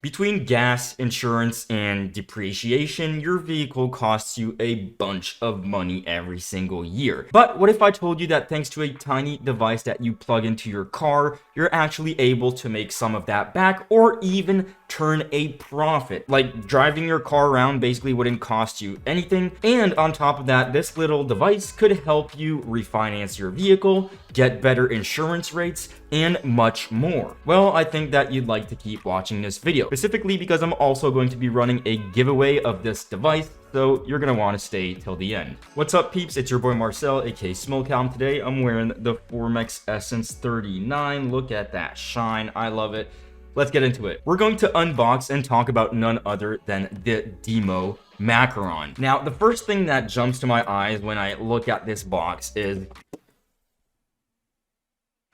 Between gas, insurance, and depreciation, your vehicle costs you a bunch of money every single year. But what if I told you that thanks to a tiny device that you plug into your car, you're actually able to make some of that back or even turn a profit? Like driving your car around basically wouldn't cost you anything. And on top of that, this little device could help you refinance your vehicle, get better insurance rates, and much more. Well, I think that you'd like to keep watching this video, specifically because I'm also going to be running a giveaway of this device, so you're gonna want to stay till the end. What's up, peeps? It's your boy Marcel, aka Smokecom. Today I'm wearing the Formex Essence 39. Look at that shine, I love it. Let's get into it. We're going to unbox and talk about none other than the DIMO Macaron. Now, the first thing that jumps to my eyes when I look at this box is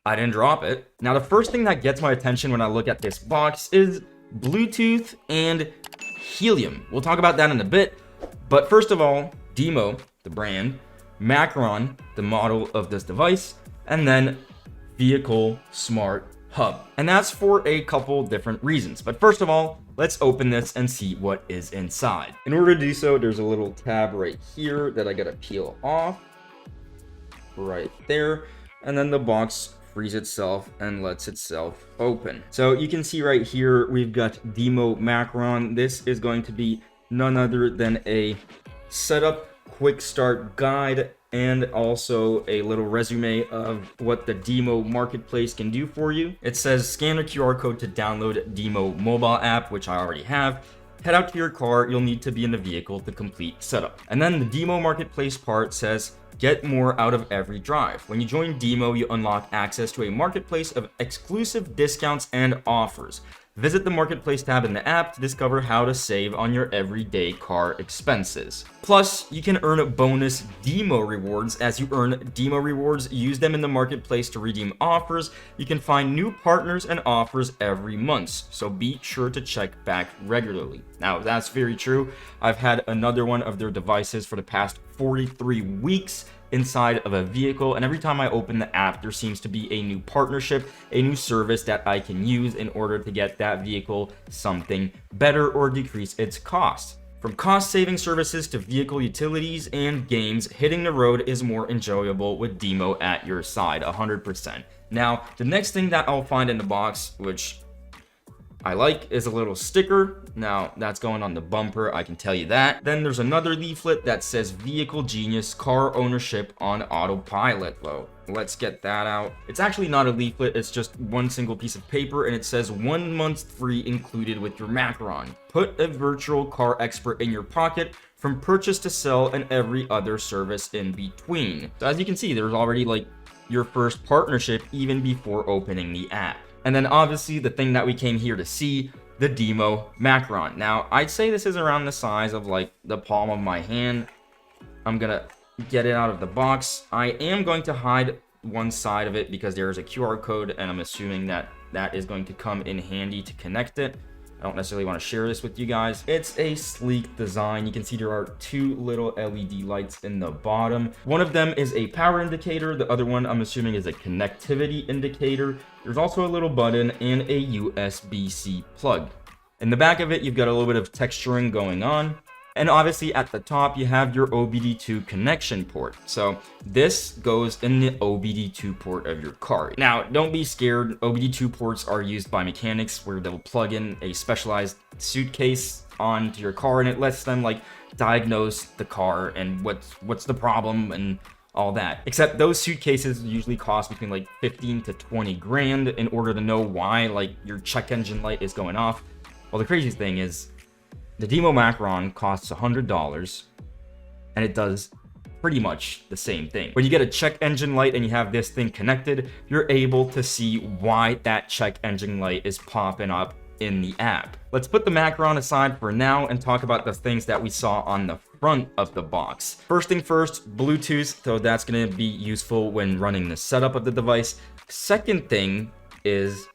I didn't drop it. Now, the first thing that gets my attention when I look at this box is Bluetooth and helium. We'll talk about that in a bit. But first of all, DIMO, the brand, Macaron, the model of this device, and then Vehicle Smart Hub. And that's for a couple different reasons. But first of all, let's open this and see what is inside. In order to do so, there's a little tab right here that I gotta peel off. Right there. And then the box frees itself and lets itself open. So you can see right here, we've got DIMO Macaron. This is going to be none other than a setup quick start guide and also a little resume of what the DIMO marketplace can do for you. It says scan a QR code to download DIMO mobile app, which I already have. Head out to your car, you'll need to be in the vehicle to complete setup. And then the DIMO marketplace part says get more out of every drive. When you join DIMO, you unlock access to a marketplace of exclusive discounts and offers. Visit the Marketplace tab in the app to discover how to save on your everyday car expenses. Plus, you can earn bonus DIMO rewards. As you earn DIMO rewards, use them in the Marketplace to redeem offers. You can find new partners and offers every month, so be sure to check back regularly. Now, that's very true. I've had another one of their devices for the past 43 weeks inside of a vehicle, and every time I open the app, there seems to be a new partnership, a new service that I can use in order to get that vehicle something better or decrease its cost. From cost-saving services to vehicle utilities and games, hitting the road is more enjoyable with DIMO at your side, 100%. Now, the next thing that I'll find in the box, which I like, is a little sticker. Now, that's going on the bumper, I can tell you that. Then there's another leaflet that says Vehicle Genius Car Ownership on Autopilot. Well, let's get that out. It's actually not a leaflet, it's just one single piece of paper, and it says 1 month free included with your Macaron. Put a virtual car expert in your pocket from purchase to sell and every other service in between. So as you can see, there's already like your first partnership even before opening the app. And then obviously the thing that we came here to see, the DIMO Macaron. Now, I'd say this is around the size of like the palm of my hand. I'm gonna get it out of the box. I am going to hide one side of it because there is a QR code, and I'm assuming that that is going to come in handy to connect it. I don't necessarily want to share this with you guys. It's a sleek design. You can see there are two little LED lights in the bottom. One of them is a power indicator. The other one, I'm assuming, is a connectivity indicator. There's also a little button and a USB-C plug. In the back of it, you've got a little bit of texturing going on. And obviously at the top, you have your OBD2 connection port. So this goes in the OBD2 port of your car. Now, don't be scared. OBD2 ports are used by mechanics where they'll plug in a specialized suitcase onto your car, and it lets them like diagnose the car and what's the problem and all that. Except those suitcases usually cost between like 15 to 20 grand in order to know why like your check engine light is going off. Well, the craziest thing is the DIMO Macaron costs $100, and it does pretty much the same thing. When you get a check engine light and you have this thing connected, you're able to see why that check engine light is popping up in the app. Let's put the Macaron aside for now and talk about the things that we saw on the front of the box. First thing first, Bluetooth, so that's going to be useful when running the setup of the device. Second thing is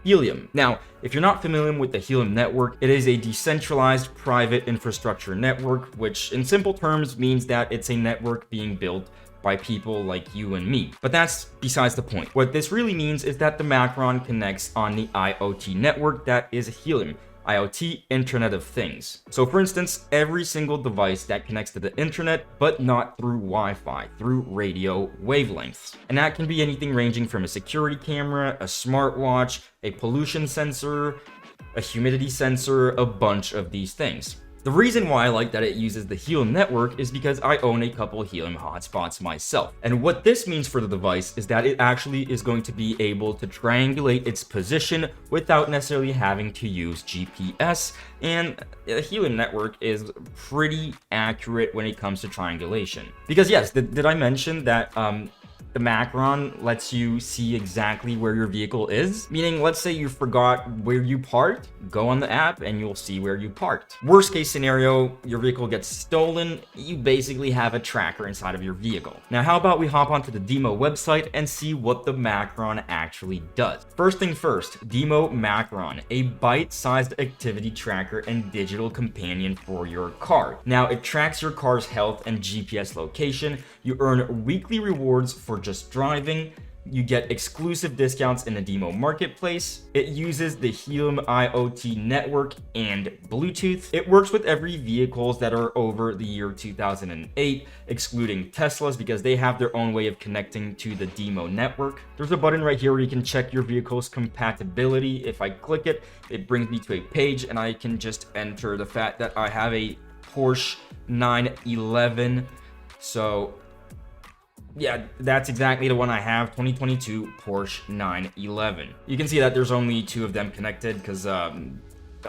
helium. Now, if you're not familiar with the helium network, it is a decentralized private infrastructure network, which in simple terms means that it's a network being built by people like you and me. But that's besides the point. What this really means is that the Macaron connects on the IoT network that is helium. IoT, Internet of Things. So for instance, every single device that connects to the internet, but not through Wi-Fi, through radio wavelengths. And that can be anything ranging from a security camera, a smartwatch, a pollution sensor, a humidity sensor, a bunch of these things. The reason why I like that it uses the Helium network is because I own a couple Helium hotspots myself. And what this means for the device is that it actually is going to be able to triangulate its position without necessarily having to use GPS. And the Helium network is pretty accurate when it comes to triangulation. Because yes, did I mention that the Macaron lets you see exactly where your vehicle is? Meaning, let's say you forgot where you parked, go on the app and you'll see where you parked. Worst case scenario, your vehicle gets stolen, you basically have a tracker inside of your vehicle. Now, how about we hop onto the DIMO website and see what the Macaron actually does? First thing first, DIMO Macaron, a bite-sized activity tracker and digital companion for your car. Now, it tracks your car's health and GPS location. You earn weekly rewards for just driving. You get exclusive discounts in the DIMO marketplace. It uses the Helium IoT network and Bluetooth. It works with every vehicles that are over the year 2008, excluding Teslas because they have their own way of connecting to the DIMO network. There's a button right here where you can check your vehicle's compatibility. If I click it, it brings me to a page and I can just enter the fact that I have a Porsche 911. So yeah, that's exactly the one I have, 2022 Porsche 911. You can see that there's only 2 of them connected because the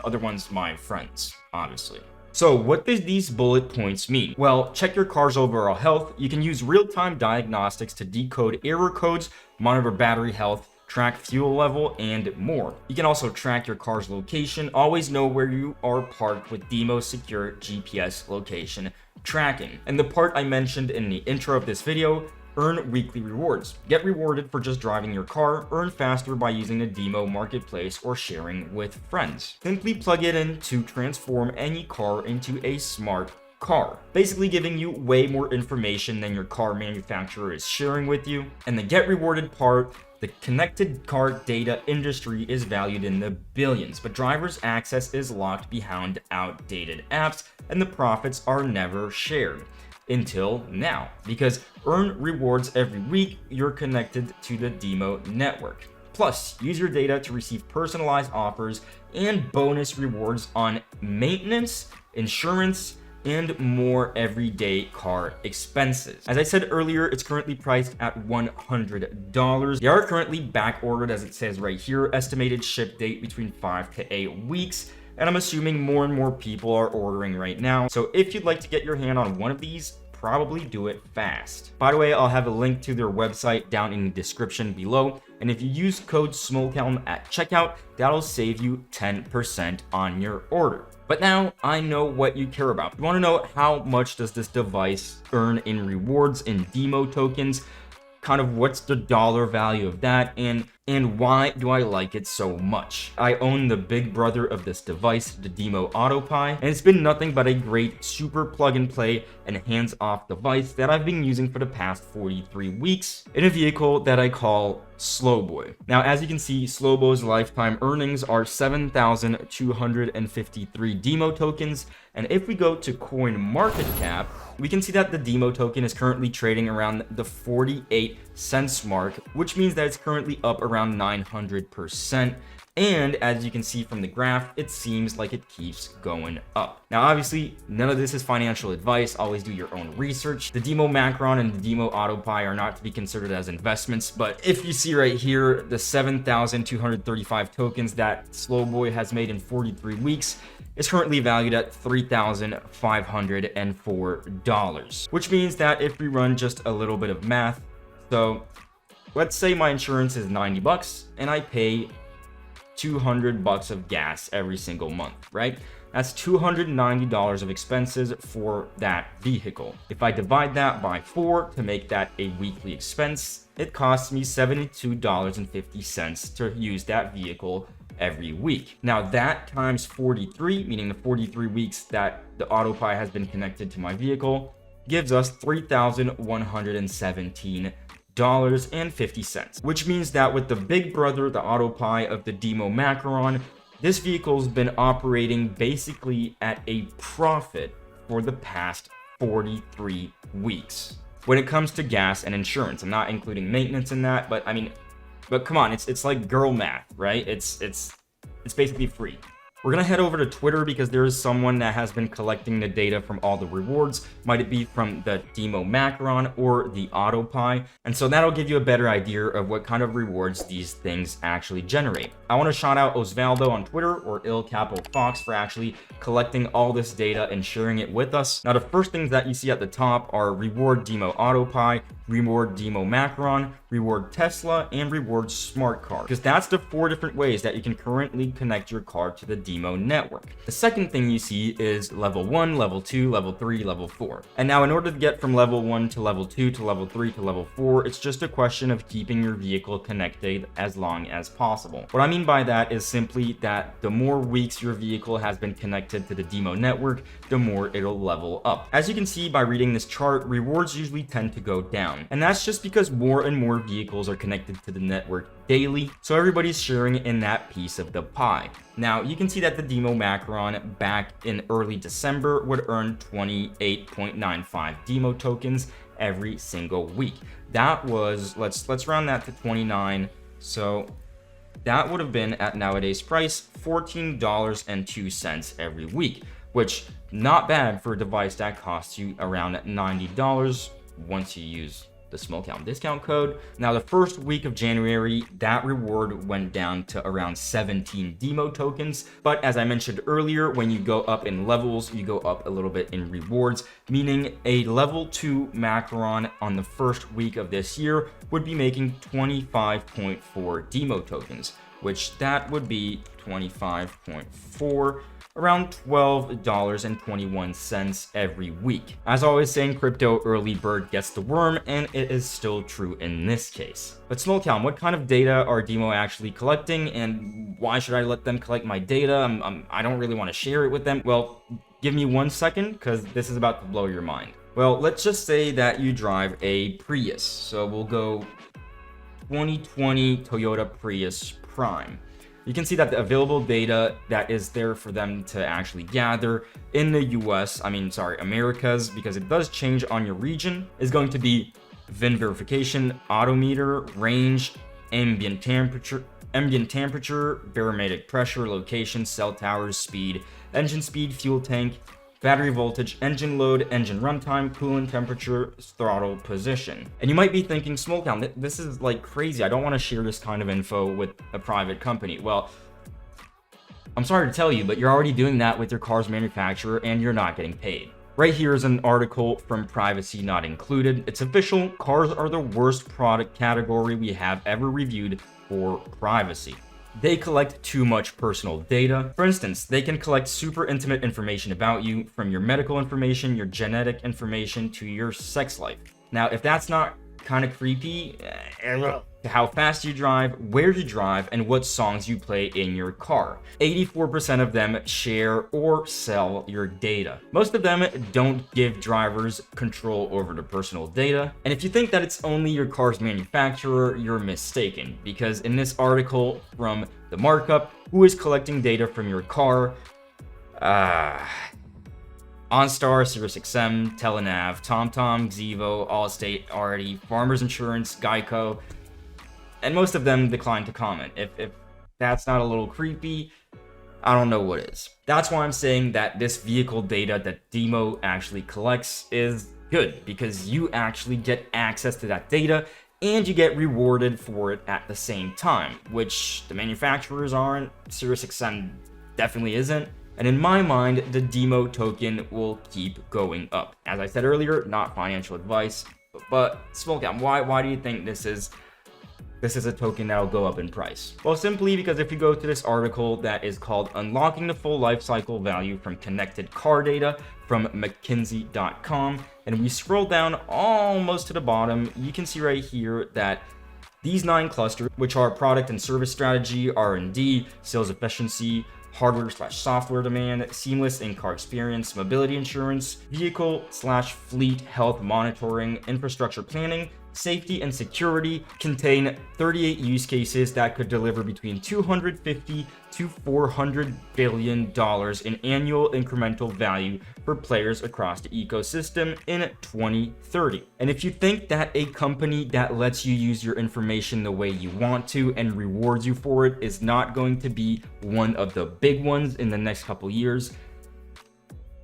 other one's my friend's, obviously. So what does these bullet points mean? Well, check your car's overall health. You can use real-time diagnostics to decode error codes, monitor battery health, track fuel level, and more. You can also track your car's location. Always know where you are parked with DIMO Secure GPS location tracking. And the part I mentioned in the intro of this video, earn weekly rewards. Get rewarded for just driving your car, earn faster by using the DIMO marketplace or sharing with friends. Simply plug it in to transform any car into a smart car, basically giving you way more information than your car manufacturer is sharing with you. And the get rewarded part, the connected car data industry is valued in the billions, but drivers' access is locked behind outdated apps and the profits are never shared. Until now, because earn rewards every week, you're connected to the DIMO network. Plus, use your data to receive personalized offers and bonus rewards on maintenance, insurance, and more everyday car expenses. As I said earlier, it's currently priced at $100. They are currently back ordered, as it says right here, estimated ship date between 5 to 8 weeks. And I'm assuming more and more people are ordering right now. So if you'd like to get your hand on one of these, probably do it fast. By the way, I'll have a link to their website down in the description below. And if you use code SMOKEHELM at checkout, that'll save you 10% on your order. But now I know what you care about. You want to know how much does this device earn in rewards in DIMO tokens? Kind of what's the dollar value of that, and why do I like it so much? I own the big brother of this device, the DIMO AutoPi, and it's been nothing but a great super plug and play and hands-off device that I've been using for the past 43 weeks in a vehicle that I call Slowboy. Now, as you can see, Slowboy's lifetime earnings are 7,253 DIMO tokens, and if we go to CoinMarketCap, we can see that the DIMO token is currently trading around the 48 cents mark, which means that it's currently up around 900%. And as you can see from the graph, it seems like it keeps going up. Now, obviously, none of this is financial advice. Always do your own research. The DIMO Macaron and the DIMO AutoPi are not to be considered as investments, but if you see right here, the 7,235 tokens that Slowboy has made in 43 weeks is currently valued at $3,504, which means that if we run just a little bit of math, so let's say my insurance is 90 bucks and I pay 200 bucks of gas every single month, right? That's $290 of expenses for that vehicle. If I divide that by 4 to make that a weekly expense, it costs me $72.50 to use that vehicle every week. Now that times 43, meaning the 43 weeks that the AutoPi has been connected to my vehicle, gives us $3,117.50, which means that with the big brother, the AutoPi of the DIMO Macaron, this vehicle's been operating basically at a profit for the past 43 weeks. When it comes to gas and insurance, I'm not including maintenance in that, but I mean, come on, it's like girl math, right? It's basically free. We're gonna head over to Twitter because there is someone that has been collecting the data from all the rewards. Might it be from the DIMO Macaron or the AutoPie? And so that'll give you a better idea of what kind of rewards these things actually generate. I want to shout out Osvaldo on Twitter, or Il Capo Fox, for actually collecting all this data and sharing it with us. Now, the first things that you see at the top are reward DIMO AutoPie, reward DIMO Macaron, reward Tesla, and reward Smart Car, because that's the 4 different ways that you can currently connect your car to the DIMO network. The second thing you see is level 1, level 2, level 3, level 4. And now in order to get from level 1 to level 2 to level 3 to level 4, it's just a question of keeping your vehicle connected as long as possible. What I mean by that is simply that the more weeks your vehicle has been connected to the DIMO network, the more it'll level up. As you can see by reading this chart, rewards usually tend to go down. And that's just because more and more vehicles are connected to the network daily, so everybody's sharing in that piece of the pie. Now, you can see that the DIMO Macaron back in early December would earn 28.95 DIMO tokens every single week. That was, let's round that to 29. So that would have been, at nowadays price, $14.02 every week, which not bad for a device that costs you around $90 once you use the Smoketown discount code. Now, the first week of January, that reward went down to around 17 DIMO tokens. But as I mentioned earlier, when you go up in levels, you go up a little bit in rewards, meaning a level 2 Macaron on the first week of this year would be making 25.4 DIMO tokens, which that would be 25.4, around $12.21 every week. As always saying, crypto early bird gets the worm, and it is still true in this case. But Smoketown, what kind of data are DIMO actually collecting, and why should I let them collect my data? I don't really want to share it with them. Well, give me 1 second, because this is about to blow your mind. Well, let's just say that you drive a Prius. So we'll go 2020 Toyota Prius Prime. You can see that the available data that is there for them to actually gather in the Americas, because it does change on your region, is going to be VIN verification, odometer, range, ambient temperature, barometric pressure, location, cell towers, speed, engine speed, fuel tank, battery voltage, engine load, engine runtime, coolant temperature, throttle position. And you might be thinking, Smoketown, this is like crazy. I don't want to share this kind of info with a private company. Well, I'm sorry to tell you, but you're already doing that with your car's manufacturer and you're not getting paid. Right here is an article from Privacy Not Included. It's official. Cars are the worst product category we have ever reviewed for privacy. They collect too much personal data. For instance, they can collect super intimate information about you, from your medical information, your genetic information, to your sex life. Now, if that's not kind of creepy, how fast you drive, where you drive, and what songs you play in your car. 84% of them share or sell your data. Most of them don't give drivers control over their personal data. And if you think that it's only your car's manufacturer, you're mistaken, because in this article from The Markup, who is collecting data from your car? OnStar, SiriusXM, Telenav, TomTom, Xevo, Allstate, Arty, Farmers Insurance, Geico, and most of them decline to comment. If that's not a little creepy, I don't know what is. That's why I'm saying that this vehicle data that DIMO actually collects is good, because you actually get access to that data and you get rewarded for it at the same time, which the manufacturers aren't, SiriusXM definitely isn't. And in my mind, the DIMO token will keep going up. As I said earlier, not financial advice, but Smoketown, why do you think this is a token that will go up in price? Well, simply because if you go to this article that is called Unlocking the Full Lifecycle Value from Connected Car Data from McKinsey.com, and we scroll down almost to the bottom, you can see right here that these 9 clusters, which are product and service strategy, R&D, sales efficiency, hardware/software demand, seamless in-car experience, mobility insurance, vehicle/fleet health monitoring, infrastructure planning, safety, and security contain 38 use cases that could deliver between $250 to $400 billion in annual incremental value for players across the ecosystem in 2030. And if you think that a company that lets you use your information the way you want to and rewards you for it is not going to be one of the big ones in the next couple years,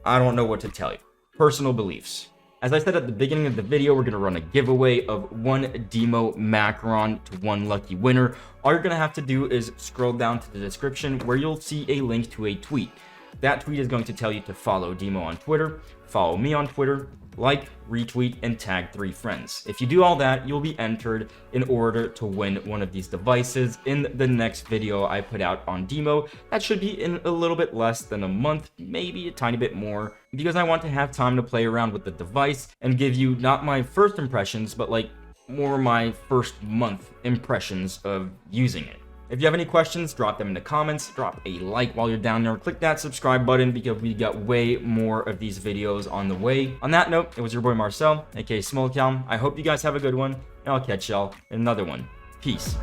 I don't know what to tell you. Personal beliefs. As I said at the beginning of the video, we're going to run a giveaway of 1 DIMO Macaron to 1 lucky winner. All you're going to have to do is scroll down to the description where you'll see a link to a tweet. That tweet is going to tell you to follow DIMO on Twitter, follow me on Twitter, like, retweet, and tag 3 friends. If you do all that, you'll be entered in order to win one of these devices in the next video I put out on DIMO. That should be in a little bit less than a month, maybe a tiny bit more, because I want to have time to play around with the device and give you not my first impressions, but like more my first month impressions of using it. If you have any questions, drop them in the comments, drop a like while you're down there, click that subscribe button because we got way more of these videos on the way. On that note, it was your boy Marcel, aka Small Cow. I hope you guys have a good one, and I'll catch y'all in another one. Peace.